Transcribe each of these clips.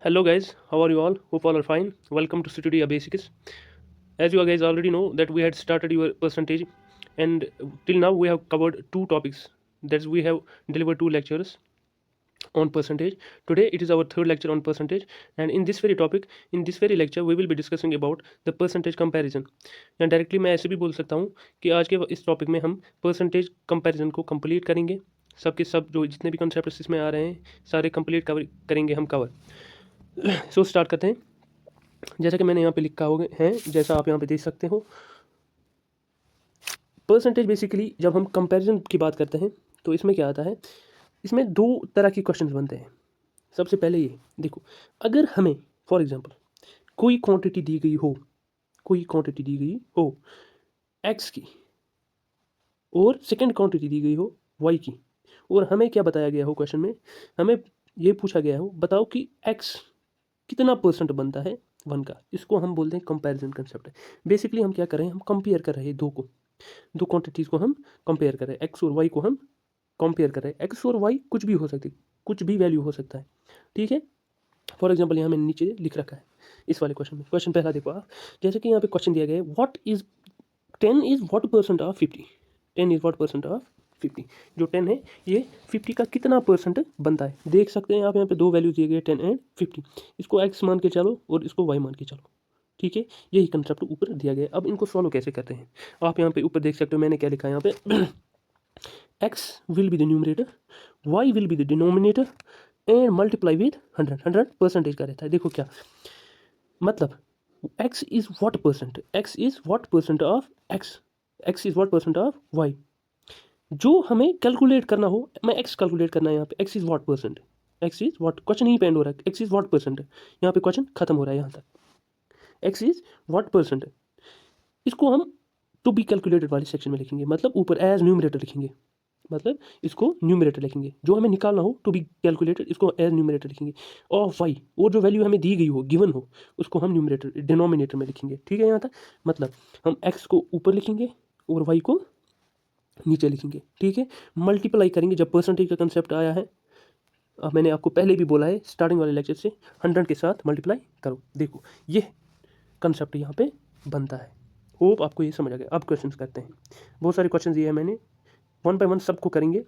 Hello guys, how are you all? Hope all are fine. Welcome to Studio Basics. As you guys already know that we had started your percentage, and till now we have covered two topics. That's we have delivered two lectures on percentage. Today it is our third lecture on percentage, and in this very topic, in this very lecture we will be discussing about the percentage comparison. या directly मैं ऐसे भी बोल सकता हूँ कि आज के इस टॉपिक में हम परसेंटेज कंपैरिजन को कंप्लीट करेंगे. सबके सब जो जितने भी कॉन्सेप्ट इसमें आ रहे हैं सारे कंप्लीट कवर करेंगे हम कवर. सो स्टार्ट करते हैं. जैसा कि मैंने यहाँ पे लिखा हो है, जैसा आप यहाँ पे देख सकते हो, परसेंटेज बेसिकली जब हम कंपैरिजन की बात करते हैं तो इसमें क्या आता है, इसमें दो तरह के क्वेश्चंस बनते हैं. सबसे पहले ये देखो, अगर हमें फॉर एग्जांपल कोई क्वांटिटी दी गई हो, कोई क्वांटिटी दी गई हो एक्स की, और सेकंड क्वांटिटी दी गई हो वाई की, और हमें क्या बताया गया हो क्वेश्चन में, हमें ये पूछा गया हो बताओ कि एक्स कितना परसेंट बनता है वन का. इसको हम बोलते हैं कंपैरिजन कंसेप्ट है. बेसिकली हम क्या कर रहे हैं, हम कंपेयर कर रहे हैं दो क्वांटिटीज़ को हम कंपेयर कर रहे हैं. एक्स और वाई को हम कंपेयर कर रहे हैं. एक्स और वाई कुछ भी हो सकती, कुछ भी वैल्यू हो सकता है. ठीक है. फॉर एग्जाम्पल यहाँ मैंने नीचे लिख रखा है इस वाले क्वेश्चन में. क्वेश्चन पहला देखो आप, जैसे कि यहाँ पे क्वेश्चन दिया गया है, what is 10 is what percent of 50. 10 is what percent of 50. जो 10 है ये 50 का कितना परसेंट बनता है. देख सकते हैं आप यहाँ पे दो वैल्यू दिए गए 10 एंड 50. इसको एक्स मान के चलो और इसको वाई मान के चलो. ठीक है, यही कंसेप्ट ऊपर दिया गया है. अब इनको सॉल्व कैसे करते हैं, आप यहाँ पे ऊपर देख सकते हो मैंने क्या लिखा है यहाँ पे. x will be the numerator, y will be the denominator and multiply with 100. 100 percentage का रहता है. देखो क्या मतलब, x is what percent, x is what percent of x, x is what percent of y. जो हमें कैलकुलेट करना हो, मैं x कैलकुलेट करना है यहाँ पे, x is what percent, x is what, question ही पेंड हो रहा है, x is what percent, यहाँ पे क्वेश्चन खत्म हो रहा है यहाँ तक. x is what percent, इसको हम टू बी कैलकुलेटेड वाले सेक्शन में लिखेंगे, मतलब ऊपर एज न्यूमरेटर लिखेंगे, मतलब इसको न्यूमरेटर लिखेंगे. जो हमें निकालना हो टू बी कैलकुलेटेड, इसको एज न्यूमरेटर लिखेंगे. और वाई, और जो वैल्यू हमें दी गई हो, गिवन हो, उसको हम न्यूमरेटर डिनोमिनेटर में लिखेंगे. ठीक है यहाँ तक, मतलब हम एक्स को ऊपर लिखेंगे और वाई को नीचे लिखेंगे. ठीक है, मल्टीप्लाई करेंगे. जब परसेंटेज का कंसेप्ट आया है, अब मैंने आपको पहले भी बोला है स्टार्टिंग वाले लेक्चर से, 100 के साथ मल्टीप्लाई करो. देखो ये कंसेप्ट यहाँ पे बनता है. होप आपको ये समझ आ गया. अब क्वेश्चन करते हैं. बहुत सारे क्वेश्चन दिए हैं मैंने, वन बाय वन सबको करेंगे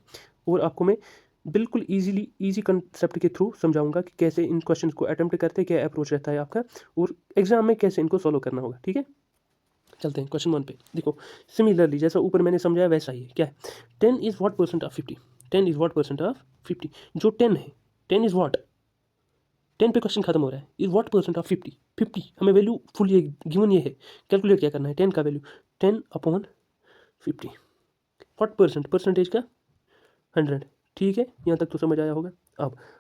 और आपको मैं बिल्कुल ईजी कंसेप्ट के थ्रू समझाऊंगा कि कैसे इन क्वेश्चंस को अटेम्प्ट करते हैं, क्या अप्रोच रहता है आपका, और एग्जाम में कैसे इनको सॉल्व करना होगा. ठीक है, चलते हैं क्वेश्चन वन पे. देखो सिमिलरली जैसा ऊपर मैंने समझाया वैसा ही है. क्या है, 10 is what percent of 50. 10 is what percent of 50. जो 10 है, 10 इज़ व्हाट, 10 पे क्वेश्चन खत्म हो रहा है. Is what percent of 50. 50 हमें वैल्यू फुल ये गिवन ये है, कैलकुलेट क्या करना है, 10 का value 10 upon 50. What percent, percentage का 100. ठीक है, यहाँ तक तो समझ आया होगा.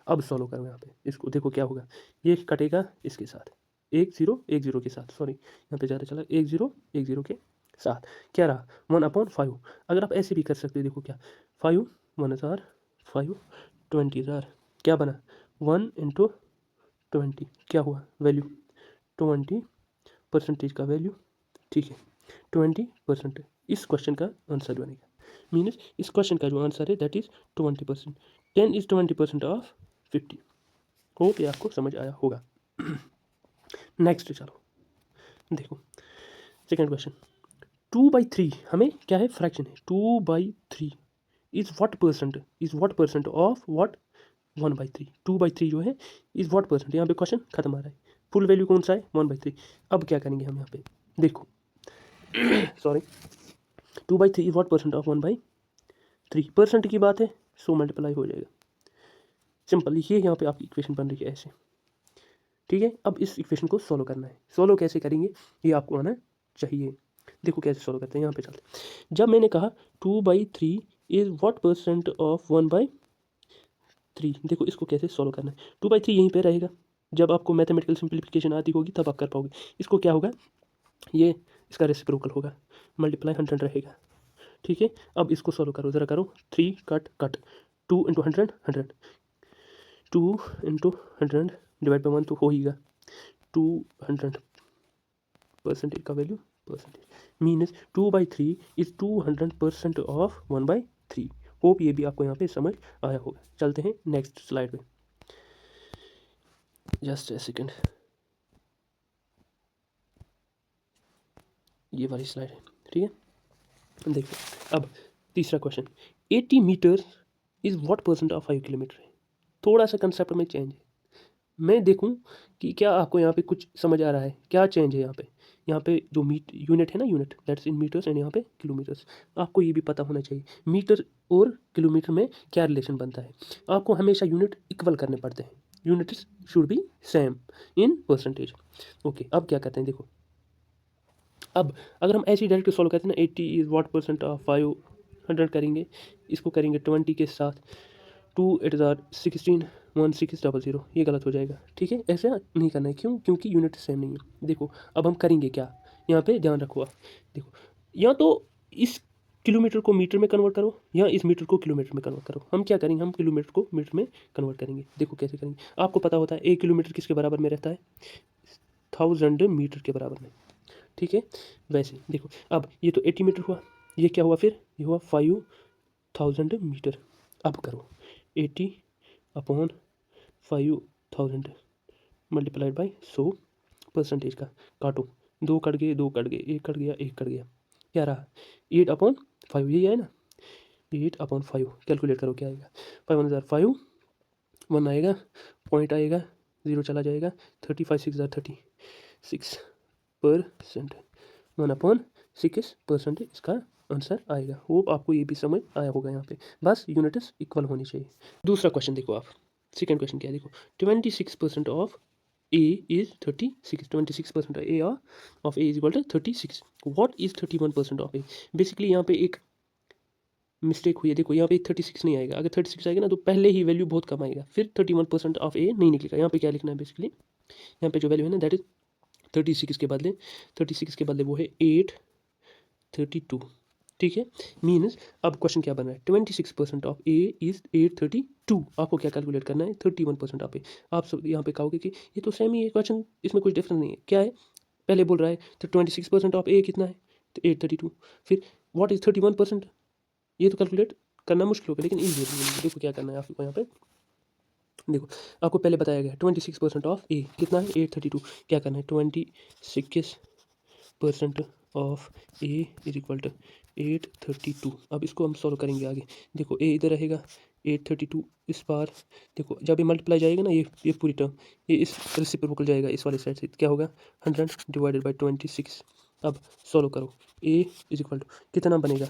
अब सॉल्व करो यहाँ पे. इसको देखो क्या होगा, ये कटेगा इसके साथ, 1 0 1 0 के साथ, सॉरी यहाँ पे ज़्यादा चला, 1 0 1 0 के साथ. क्या रहा, 1/5. अगर आप ऐसे भी कर सकते हो, देखो क्या, 5 1,000, 5 20,000, क्या बना 1 इंटू 20, क्या हुआ वैल्यू 20 परसेंटेज का वैल्यू. ठीक है, 20%. इस क्वेश्चन का आंसर बनेगा, मीन्स इस क्वेश्चन का जो आंसर है that is 20%. 10 is 20% of 50. Hope ये आपको समझ आया होगा. नेक्स्ट चलो देखो, सेकेंड क्वेश्चन. 2/3 हमें क्या है, फ्रैक्शन है. 2/3 is what percent, is what percent of what 1/3. 2/3 जो है इज व्हाट परसेंट. यहाँ पे क्वेश्चन खत्म आ रहा है. फुल वैल्यू कौन सा है, 1/3. अब क्या करेंगे हम यहाँ पे, देखो sorry, 2/3 is what percent of 1/3. Percent की बात है, सो मल्टीप्लाई हो जाएगा. सिंपल लिखिए, यहाँ पे आपकी इक्वेशन बन रही है ऐसे. ठीक है, अब इस इक्वेशन को सॉल्व करना है. सॉल्व कैसे करेंगे ये आपको आना चाहिए. देखो कैसे सॉल्व करते हैं, यहाँ पे चलते. जब मैंने कहा 2/3 इज व्हाट परसेंट ऑफ 1/3, देखो इसको कैसे सॉल्व करना है. 2/3 यहीं पे रहेगा. जब आपको मैथमेटिकल सिंप्लीफिकेशन आती होगी तब आप कर पाओगे. इसको क्या होगा, ये इसका रेसिप्रोकल होगा, मल्टीप्लाई 100 रहेगा. ठीक है, अब इसको सॉल्व करो, ज़रा करो. 3 cut cut, 2 into 100 100, 2 into 100 divide by 1 तो हो हीगा 200. परसेंटेज का value percentage, means 2/3 is 200% of 1/3. Hope ये भी आपको यहाँ पे समझ आया होगा. चलते हैं नेक्स्ट स्लाइड पे. जस्ट ए सेकेंड, ये वाली स्लाइड है, ठीक है। देखो अब तीसरा question, 80 metre is what percent of 5 kilometre है। थोड़ा सा कंसेप्ट में चेंज है, मैं देखूं कि क्या आपको यहाँ पे कुछ समझ आ रहा है, क्या चेंज है यहाँ पे जो यूनिट है ना, unit that's in metres, and यहाँ पे किलोमीटर्स। आपको ये भी पता होना चाहिए मीटर और किलोमीटर में क्या रिलेशन बनता है। आपको हमेशा यूनिट इक्वल करने पड़ते हैं, units should be same in percentage. Okay, अब क्या करते हैं, देखो अब अगर हम ऐसे ही डायरेक्ट सॉल्व करते हैं ना, 80 इज़ व्हाट परसेंट ऑफ 500 करेंगे, इसको करेंगे 20 के साथ, 2 8 16 1600, ये गलत हो जाएगा, ठीक है। ऐसे नहीं करना है, क्यों? क्योंकि यूनिट सेम नहीं है। देखो अब हम करेंगे क्या, यहाँ पे ध्यान रखो आप। देखो या तो इस किलोमीटर को मीटर में कन्वर्ट करो, या इस मीटर को किलोमीटर में कन्वर्ट करो। हम क्या करेंगे, हम किलोमीटर को मीटर में कन्वर्ट करेंगे। देखो कैसे करेंगे, आपको पता होता है 1 किलोमीटर किसके बराबर में रहता है, 1000 मीटर के बराबर में, ठीक है। वैसे देखो अब ये तो 80 मीटर हुआ, ये क्या हुआ फिर, ये हुआ 5000 मीटर। अब करो 80 अपॉन 5000 मल्टीप्लाइड बाई 100 परसेंटेज का, काटो, 2 कट गए, 2 कट गए, 1 कट गया, 1 कट गया, क्या रहा 8 अपॉन 5, यही है ना, 8 अपॉन 5, कैलकुलेट करो क्या आएगा, 5005, 1 आएगा, पॉइंट आएगा, 0 चला जाएगा, 35 6 6%, 1/6% इसका आंसर आएगा। होप आपको ये भी समझ आया होगा यहाँ पे, बस यूनिट्स इक्वल होनी चाहिए। दूसरा क्वेश्चन देखो आप, सेकेंड क्वेश्चन क्या है, देखो 26% of A is 36, 26% A of A is equal to 36, what is 31% of A. Basically यहाँ पे एक मिस्टेक हुई है, देखो यहाँ पे 36 नहीं आएगा, अगर 36 आएगा ना तो पहले ही वैल्यू बहुत कम आएगा, फिर 31% ऑफ ए नहीं निकलेगा। यहाँ पे क्या लिखना है, बेसिकली यहाँ पे जो वैल्यू है ना दैट इज 36 के बदले, 36 के बदले वो है 832, ठीक है। मीन्स अब क्वेश्चन क्या बन रहा है, 26% ऑफ ए इज 832, आपको क्या कैलकुलेट करना है, 31% ऑफ ए। आप सब यहाँ पे कहोगे कि ये तो सेम ही है क्वेश्चन, इसमें कुछ डिफरेंस नहीं है, क्या है, पहले बोल रहा है तो 26% ऑफ ए कितना है, तो 832, फिर व्हाट इज 31%, ये तो कैलकुलेट करना मुश्किल होगा, लेकिन ईजी है। देखो क्या करना है आपको यहाँ पे, देखो आपको पहले बताया गया 26% ऑफ ए कितना है, 832, क्या करना है, 26% of A is equal to 832। अब इसको हम सॉल्व करेंगे आगे, देखो ए इधर रहेगा, 832 इस बार, देखो जब ये मल्टीप्लाई जाएगा ना, ये पूरी टर्म ये इस रेसिप्रोकल जाएगा, इस वाले साइड से क्या होगा, 100 डिवाइडेड बाई 26। अब सॉल्व करो, ए इज इक्वल टू कितना बनेगा,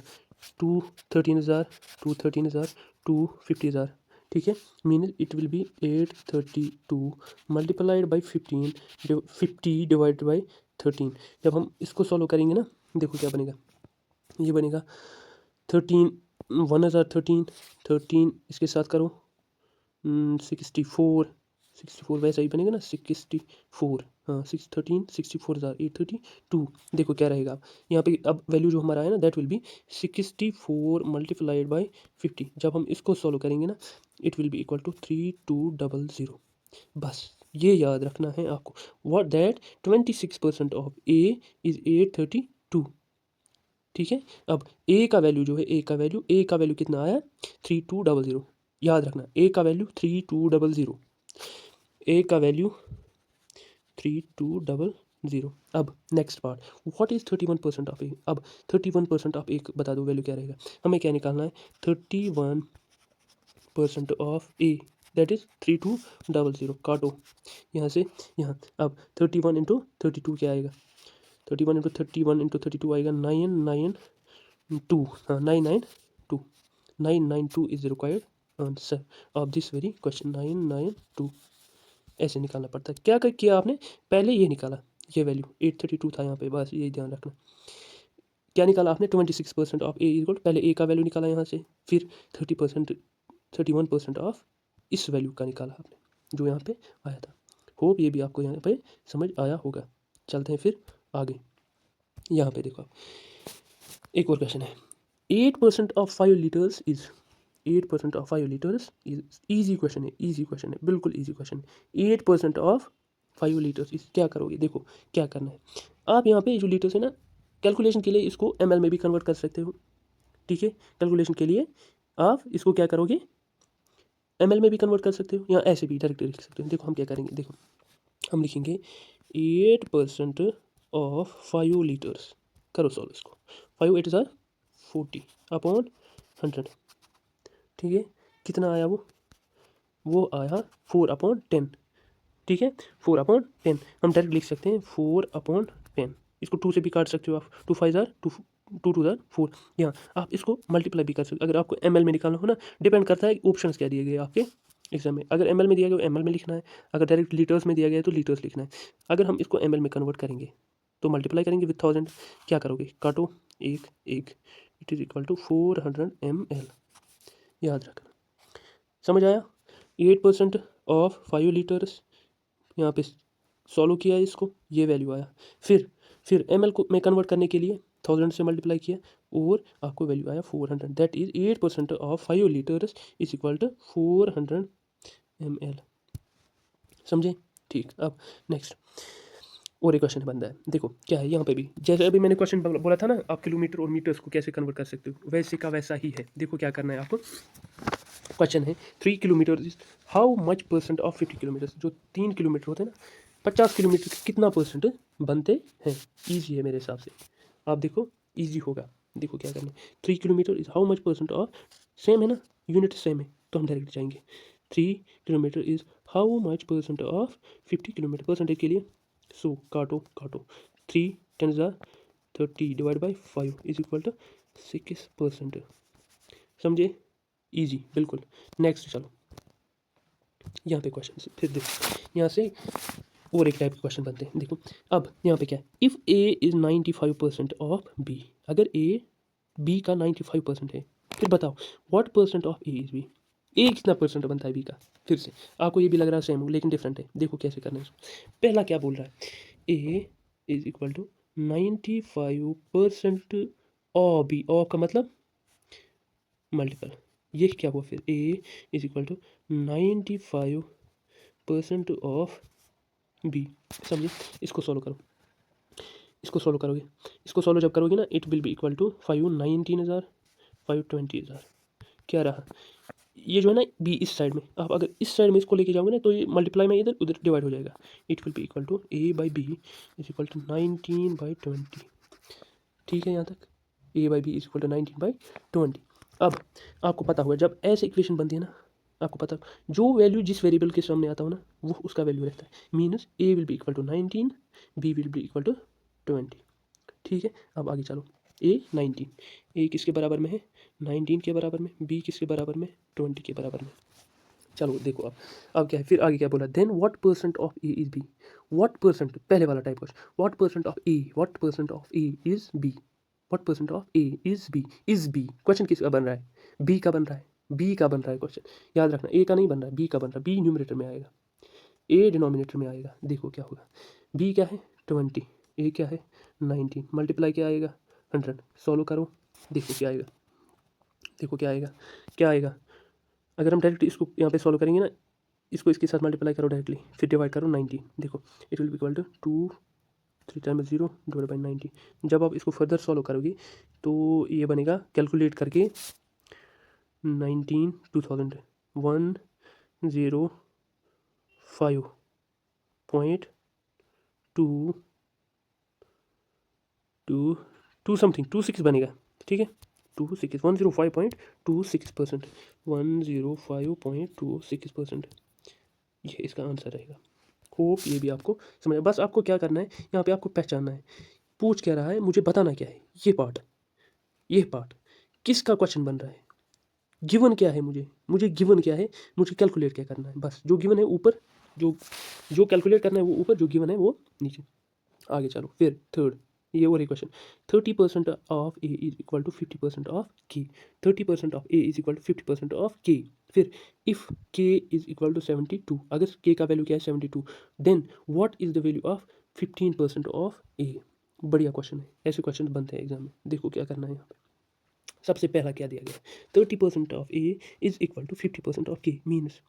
2 13,000, 2 13,000, 2 50,000, ठीक है। Mean it will B 832 multiplied by 15, 50 divide by 13। जब हम इसको सॉल्व करेंगे ना, देखो क्या बनेगा, ये बनेगा 13, 1013, 13 इसके साथ करो 64, 64 वैसा ही बनेगा ना, 64, हाँ 64,000 832। देखो क्या रहेगा यहाँ पे, अब वैल्यू जो हमारा है ना that will be 64 multiplied by 50। जब हम इसको सॉल्व करेंगे ना, it will be equal to 3200। बस ये याद रखना है आपको, what that 26% of A is 832, ठीक है। अब ए का वैल्यू जो है, ए का वैल्यू कितना आया, 3200, याद रखना ए का वैल्यू 3200, ए का वैल्यू 3200। अब next part, what is 31% of A. अब 31% ऑफ ए बता दो वैल्यू क्या रहेगा, हमें क्या निकालना है, 31% ऑफ ए दैट इज 3200, काटो यहाँ से यहाँ। अब 31 इंटू 32 क्या आएगा, 31 इंटू 31 इंटू 32 आएगा 992, हाँ 992, 992 is required answer of this very question, 992 ऐसे निकालना पड़ता है। क्या किया आपने, पहले ये निकाला, ये वैल्यू 832 था यहाँ पे, बस यही ध्यान रखना। क्या निकाला आपने, 26% ऑफ ए इक्वल, पहले ए का वैल्यू निकाला यहाँ से, फिर 31% ऑफ इस वैल्यू का निकाला आपने जो यहाँ पे आया था। होप ये भी आपको यहाँ पे समझ आया होगा। चलते हैं फिर आगे, यहाँ पे देखो एक और क्वेश्चन है, 8% of 5 litres is, 8% of 5 litres is, easy question है, ईजी क्वेश्चन है, बिल्कुल ईजी क्वेश्चन है। 8% ऑफ 5 लीटर्स इज, क्या करोगे, देखो क्या करना है, आप यहाँ पे जो लीटर्स है ना, कैलकुलेशन के लिए इसको ml में भी कन्वर्ट कर सकते हो, ठीक है। कैलकुलेशन के लिए आप इसको क्या करोगे, ml में भी कन्वर्ट कर सकते हो, या ऐसे भी डायरेक्ट लिख सकते हो। देखो हम क्या करेंगे, देखो हम लिखेंगे 8% ऑफ 5 लीटर्स। करो सॉल्व इसको। 5 8 ज़ार 40 अपॉन 100। ठीक है, कितना आया वो आया 4/10। ठीक है, 4/10 हम डायरेक्ट लिख सकते हैं 4/10। इसको 2 से भी काट सकते हो आप, 2 5 ज़ार 2 2 2 ज़ार 4। यहाँ आप इसको मल्टीप्लाई भी कर सकते हो अगर आपको ml में निकालना हो ना। डिपेंड करता है ऑप्शंस क्या दिए गए आपके एग्जाम में। अगर ml में दिया गया तो ml में लिखना है, अगर डायरेक्ट लीटर्स में दिया गया है तो लीटर्स लिखना है। अगर हम इसको ml में कन्वर्ट करेंगे तो मल्टीप्लाई करेंगे विथ 1000। क्या करोगे, काटो एक एक, it is equal to 400 ml। याद रखना, समझ आया। 8% ऑफ 5 लीटर्स, यहाँ पे सॉल्व किया इसको, ये वैल्यू आया। फिर ml को में कन्वर्ट करने के लिए 1000 से मल्टीप्लाई किया और आपको वैल्यू आया 400। That is 8% of 5 litres is equal to 400 ml। समझे? ठीक, अब नेक्स्ट और एक क्वेश्चन बनता है। देखो क्या है यहाँ पे भी, जैसे अभी मैंने क्वेश्चन बोला था ना, आप किलोमीटर और मीटर्स को कैसे कन्वर्ट कर सकते हो, वैसे का वैसा ही है। देखो क्या करना है आपको। क्वेश्चन है 3 किलोमीटर is how much percent of 50 kilometre. जो 3 किलोमीटर होते हैं ना, 50 किलोमीटर के कितना परसेंट बनते हैं। ईजी है मेरे हिसाब से, आप देखो ईजी होगा। देखो क्या करना है, 3 किलोमीटर is how much percent of, same है ना, यूनिट सेम है तो हम डायरेक्ट जाएंगे। 3 किलोमीटर is how much percent of 50 kilometre. Percentage के लिए सो काटो 3 10 30 divide by 5 is equal to 6%। समझे? इजी बिल्कुल। नेक्स्ट चलो, यहाँ पे क्वेश्चन फिर देखो, यहाँ से और एक टाइप के क्वेश्चन बनते हैं। देखो अब यहाँ पे क्या है, if A is 95% of B. अगर ए बी का 95% है, फिर बताओ what percent of A is B. A कितना परसेंट बनता है बी का। फिर से आपको ये भी लग रहा है सेम हो, लेकिन डिफरेंट है। देखो कैसे करना है इसको। पहला क्या बोल रहा है, A is equal to 95% of B. Of का मतलब मल्टीपल, ये क्या हुआ फिर, A is equal to 95% of B. समझिए, इसको सॉल्व करो, इसको सॉल्व करोगे, इसको सॉल्व जब करोगे ना, it will be equal to 519,000 520,000। क्या रहा, ये जो है ना बी इस साइड में, आप अगर इस साइड में इसको लेके जाओगे ना तो ये मल्टीप्लाई में इधर उधर डिवाइड हो जाएगा। It will be equal to A by B is equal to 19/20। ठीक है यहाँ तक, A by B is equal to 19/20। अब आपको पता होगा जब ऐसे इक्वेशन बनती है ना, आपको पता जो वैल्यू जिस वेरिएबल के सामने आता हो ना, वो उसका वैल्यू रहता है। Minus A will be equal to 19, B will be equal to 20। ठीक है, अब आगे चलो, ए 19, ए किसके बराबर में है, 19 के बराबर में, बी किसके बराबर में, 20 के बराबर में। चलो देखो अब क्या है, फिर आगे क्या बोला, then what percent of A is B. What percent, पहले वाला type question, what percent of A, what percent of A is B, what percent of A is B. Is B question किसका बन रहा है, बी का बन रहा है, बी का बन रहा है क्वेश्चन। याद रखना, ए का नहीं बन रहा है, बी का बन रहा है। बी न्यूमरेटर में आएगा, ए डिनोमिनेटर में आएगा। देखो क्या होगा, बी क्या है 20, ए क्या है 19, मल्टीप्लाई क्या आएगा 100। सॉल्व करो, देखो क्या आएगा, देखो क्या आएगा, क्या आएगा। अगर हम डायरेक्ट इसको यहाँ पे सॉल्व करेंगे ना, इसको इसके साथ मल्टीप्लाई करो डायरेक्टली, फिर डिवाइड करो 90। देखो it will be equal to 2 3 times 0 divide by 90। जब आप इसको फर्दर सॉल्व करोगे तो ये बनेगा, कैलकुलेट करके 19 2000 105.2 2 समथिंग 26 बनेगा। ठीक है, 26 105.26%, 105.26%, ये इसका आंसर रहेगा। होप ये भी आपको समझ, बस आपको क्या करना है, यहाँ पे आपको पहचानना है पूछ क्या रहा है, मुझे बताना क्या है। ये पार्ट किसका क्वेश्चन बन रहा है, गिवन क्या है, मुझे गिवन क्या है, मुझे कैलकुलेट क्या करना है। बस जो गिवन है ऊपर, जो जो कैलकुलेट करना है वो ऊपर, जो गिवन है वो नीचे। आगे चलो, फिर थर्ड, ये और एक question, 30% of A is equal to 50% of K. 30% of A is equal to 50% of K. फिर इफ़ के इज इक्वल टू 72, अगर के का वैल्यू क्या है 72, then what is the value of 15% of A. बढ़िया क्वेश्चन है, ऐसे क्वेश्चन बनते हैं एग्जाम में। देखो क्या करना है यहाँ पे, सबसे पहला क्या दिया गया, 30% of A is equal to 50% of के। Means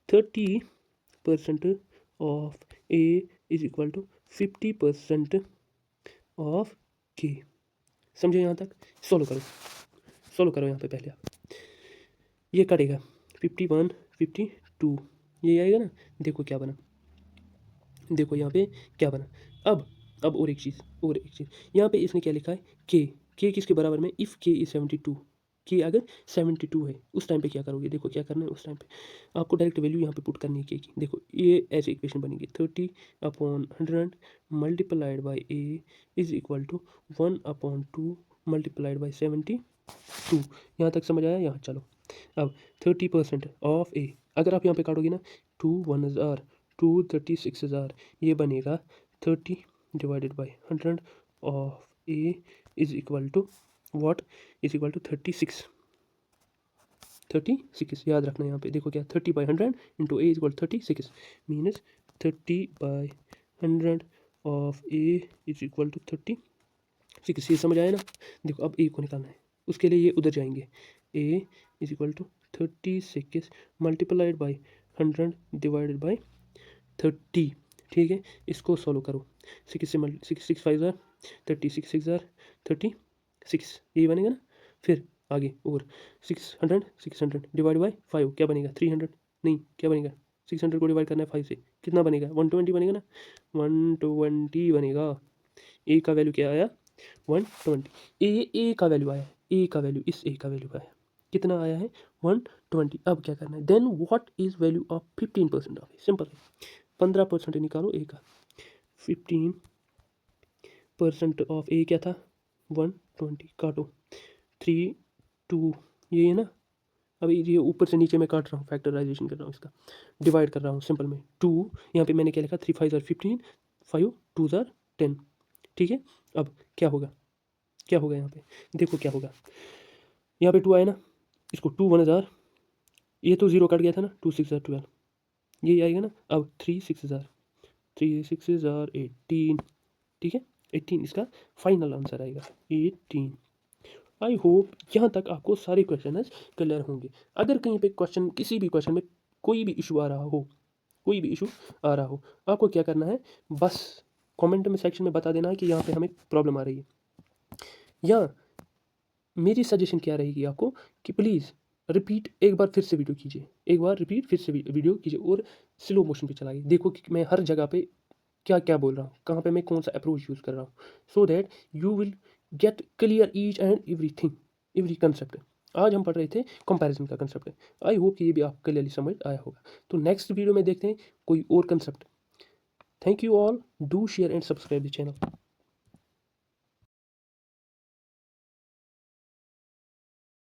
30% of A is equal to 50% of के। समझे यहाँ तक? सोल्व करो यहाँ पे पहले आप, ये कटेगा 51 52, ये आएगा ना। देखो क्या बना, देखो यहाँ पे क्या बना। अब और एक चीज़ यहाँ पे इसने क्या लिखा है, के किसके बराबर में, इफ़ के इज़ 72, के अगर 72 है उस टाइम पे क्या करोगे, देखो क्या करना है उस टाइम पे आपको डायरेक्ट वैल्यू यहाँ पे पुट करनी है के की। देखो ये ऐसे इक्वेशन बनेगी 30/100 multiplied by A is equal to 1/2 multiplied by 72। यहाँ तक समझ आया। यहाँ चलो अब 30% ऑफ ए, अगर आप यहाँ पे काटोगे ना 2 36,000, ये बनेगा 30 divided by 100 of A is equal to what, is equal to 36। याद रखना यहाँ पे देखो क्या 30/100 into A is equal 36 minus 30/100 of A is equal to 36। ये समझ आया ना। देखो अब ए को निकालना है, उसके लिए ये उधर जाएंगे, A is equal to 36 multiplied by 100 divided by 30। ठीक है, इसको सॉल्व करो। 6 से 6 5 ज़ार 36 6 ज़ार 36, यही बनेगा ना। फिर आगे और 600 डिवाइड बाई 5 क्या बनेगा 300, नहीं क्या बनेगा 600 को डिवाइड करना है 5 से, कितना बनेगा 120 बनेगा ना, 120 बनेगा। ए का वैल्यू क्या आया 120। ए का वैल्यू आया, ए का वैल्यू इस ए का वैल्यू आया, कितना आया है 120। अब क्या करना है, then what is value of 15% of, simple है 15% निकालो ए का। 15% ऑफ ए क्या था 120, काटो 3 2, ये है ना। अभी ये ऊपर से नीचे मैं काट रहा हूँ, फैक्टराइजेशन कर रहा हूँ, इसका डिवाइड कर रहा हूँ सिंपल में 2, यहाँ पे मैंने क्या लिखा 3 5 ज़ार 15, 5 2 ज़ार 10। ठीक है, अब क्या होगा यहाँ पे, देखो क्या होगा, यहाँ पे 2 आया ना, इसको 2 1 ज़ार, ये तो 0 कट गया था ना, 2 6 ज़ार 12, ये आएगा ना। अब 3 6 ज़ार 18। ठीक है 18 इसका फाइनल आंसर आएगा 18। आई होप यहाँ तक आपको सारे क्वेश्चन क्लियर होंगे। अगर कहीं पे क्वेश्चन, किसी भी क्वेश्चन में कोई भी इशू आ रहा हो, आपको क्या करना है, बस कमेंट में सेक्शन में बता देना है कि यहाँ पे हमें प्रॉब्लम आ रही है। या मेरी सजेशन क्या रहेगी आपको कि प्लीज़ रिपीट एक बार फिर से वीडियो कीजिए और स्लो मोशन पे चलाइए। देखो कि मैं हर जगह पे क्या क्या बोल रहा हूँ, कहाँ पे मैं कौन सा अप्रोच यूज़ कर रहा हूँ, so that you will get clear each and every concept. आज हम पढ़ रहे थे कंपैरिजन का कंसेप्ट। आई होप कि ये भी आपको क्लियरली समझ आया होगा। तो नेक्स्ट वीडियो में देखते हैं कोई और concept. Thank you all, do share and subscribe the channel.